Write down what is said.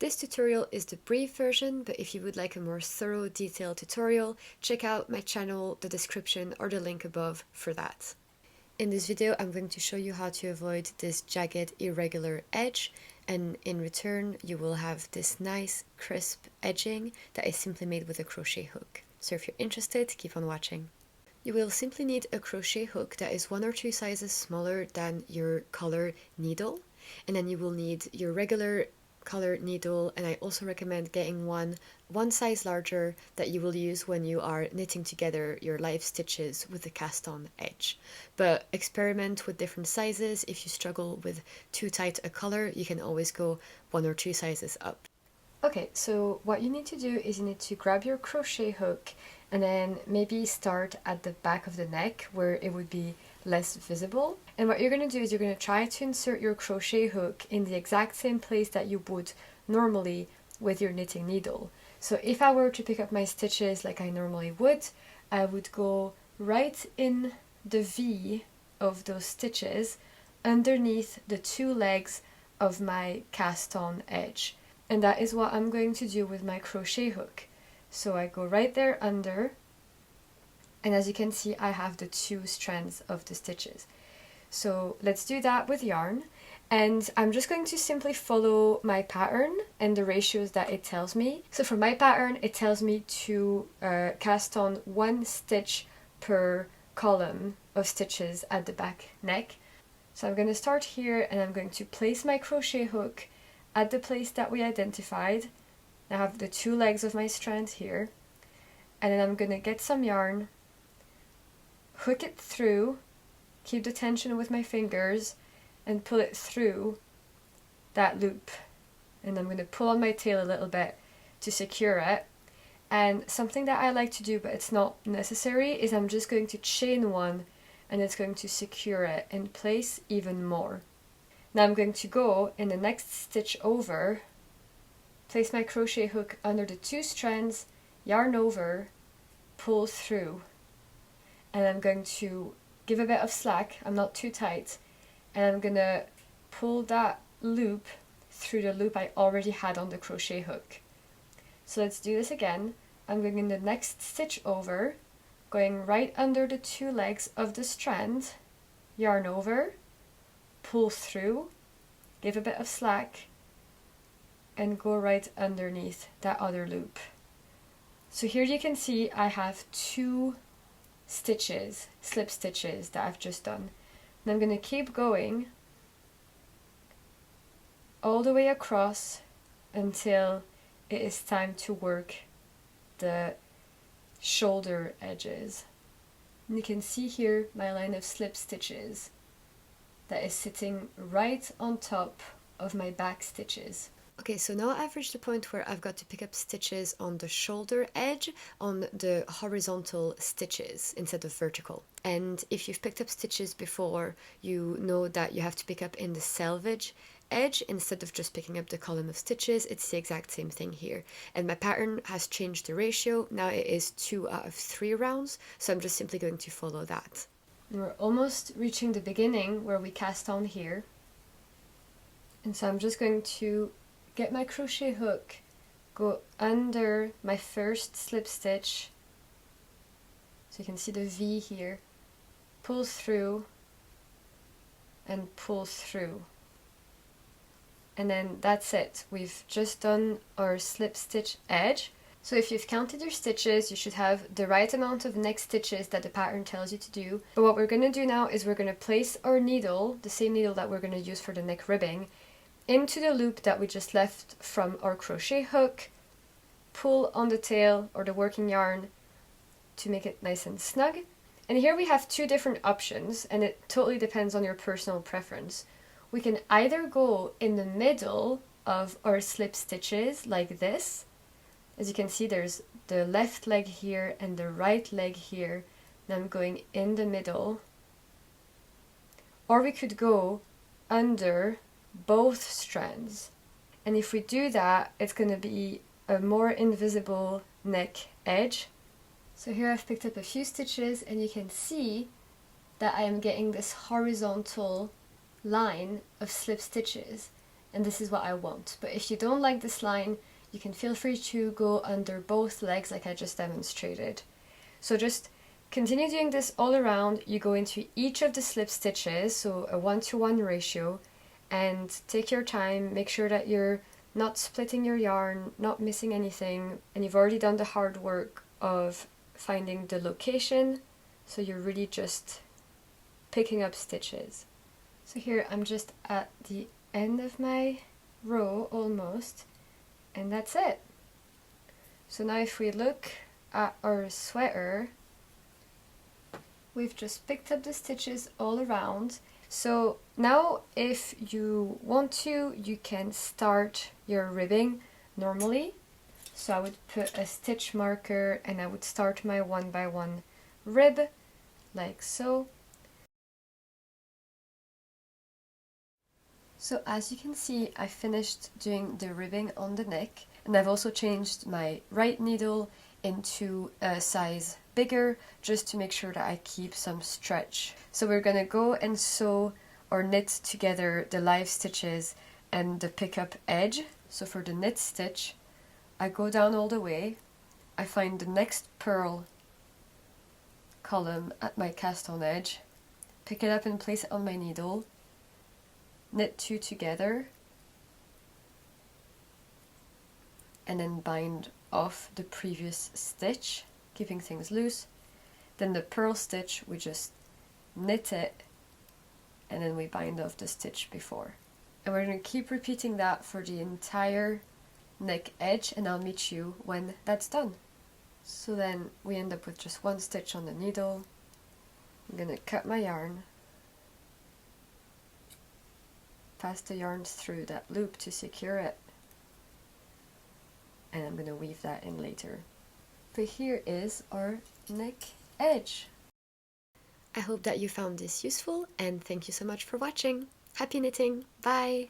This tutorial is the brief version, but if you would like a more thorough, detailed tutorial, check out my channel, the description, or the link above for that. In this video, I'm going to show you how to avoid this jagged, irregular edge, and in return, you will have this nice, crisp edging that is simply made with a crochet hook. So if you're interested, keep on watching. You will simply need a crochet hook that is 1 or 2 sizes smaller than your color needle, and then you will need your regular color needle, and I also recommend getting one size larger that you will use when you are knitting together your live stitches with the cast on edge. But experiment with different sizes. If you struggle with too tight a color, you can always go 1 or 2 sizes up. Okay, so what you need to do is you need to grab your crochet hook and then maybe start at the back of the neck where it would be less visible. And what you're going to do is you're going to try to insert your crochet hook in the exact same place that you would normally with your knitting needle. So if I were to pick up my stitches like I normally would, I would go right in the V of those stitches underneath the 2 legs of my cast on edge. And that is what I'm going to do with my crochet hook. So I go right there under, and as you can see, I have the 2 strands of the stitches. So let's do that with yarn, and I'm just going to simply follow my pattern and the ratios that it tells me. So for my pattern, it tells me to cast on 1 stitch per column of stitches at the back neck. So I'm going to start here, and I'm going to place my crochet hook at the place that we identified. I have the 2 legs of my strand here, and then I'm going to get some yarn, hook it through, keep the tension with my fingers, and pull it through that loop. And I'm going to pull on my tail a little bit to secure it. And something that I like to do, but it's not necessary, is I'm just going to chain 1, and it's going to secure it in place even more. Now I'm going to go in the next stitch over, place my crochet hook under the 2 strands, yarn over, pull through, and I'm going to give a bit of slack, I'm not too tight, and I'm going to pull that loop through the loop I already had on the crochet hook. So let's do this again. I'm going in the next stitch over, going right under the 2 legs of the strand, yarn over, pull through, give a bit of slack, and go right underneath that other loop. So here you can see I have 2 stitches, slip stitches that I've just done. And I'm going to keep going all the way across until it is time to work the shoulder edges. And you can see here my line of slip stitches that is sitting right on top of my back stitches. Okay, so now I've reached the point where I've got to pick up stitches on the shoulder edge, on the horizontal stitches instead of vertical. And if you've picked up stitches before, you know that you have to pick up in the selvage edge instead of just picking up the column of stitches. It's the exact same thing here. And my pattern has changed the ratio. Now it is 2 out of 3 rounds, so I'm just simply going to follow that. We're almost reaching the beginning where we cast on here. And so I'm just going to get my crochet hook, go under my first slip stitch, so you can see the V here, pull through, and pull through. And then that's it. We've just done our slip stitch edge. So if you've counted your stitches, you should have the right amount of neck stitches that the pattern tells you to do. But what we're going to do now is we're going to place our needle, the same needle that we're going to use for the neck ribbing, into the loop that we just left from our crochet hook, pull on the tail or the working yarn to make it nice and snug. And here we have 2 different options, and it totally depends on your personal preference. We can either go in the middle of our slip stitches like this. As you can see, there's the left leg here and the right leg here, and I'm going in the middle. Or we could go under both strands, and if we do that, it's going to be a more invisible neck edge. So here I've picked up a few stitches, and you can see that I am getting this horizontal line of slip stitches, and this is what I want. But if you don't like this line, you can feel free to go under both legs like I just demonstrated. So just continue doing this all around. You go into each of the slip stitches, so a 1-to-1 ratio, and take your time, make sure that you're not splitting your yarn, not missing anything, and you've already done the hard work of finding the location, so you're really just picking up stitches. So here I'm just at the end of my row almost, and that's it. So now if we look at our sweater, we've just picked up the stitches all around. So now if you want to, you can start your ribbing normally. So I would put a stitch marker and I would start my 1-by-1 rib like so. So as you can see, I finished doing the ribbing on the neck, and I've also changed my right needle into a size bigger just to make sure that I keep some stretch. So we're gonna go and sew or knit together the live stitches and the pickup edge. So for the knit stitch, I go down all the way, I find the next purl column at my cast on edge, pick it up and place it on my needle, knit 2 together, and then bind off the previous stitch, keeping things loose. Then the purl stitch, we just knit it, and then we bind off the stitch before. And we're going to keep repeating that for the entire neck edge, and I'll meet you when that's done. So then we end up with just 1 stitch on the needle. I'm going to cut my yarn, pass the yarn through that loop to secure it, and I'm going to weave that in later. But here is our neck edge. I hope that you found this useful, and thank you so much for watching. Happy knitting! Bye!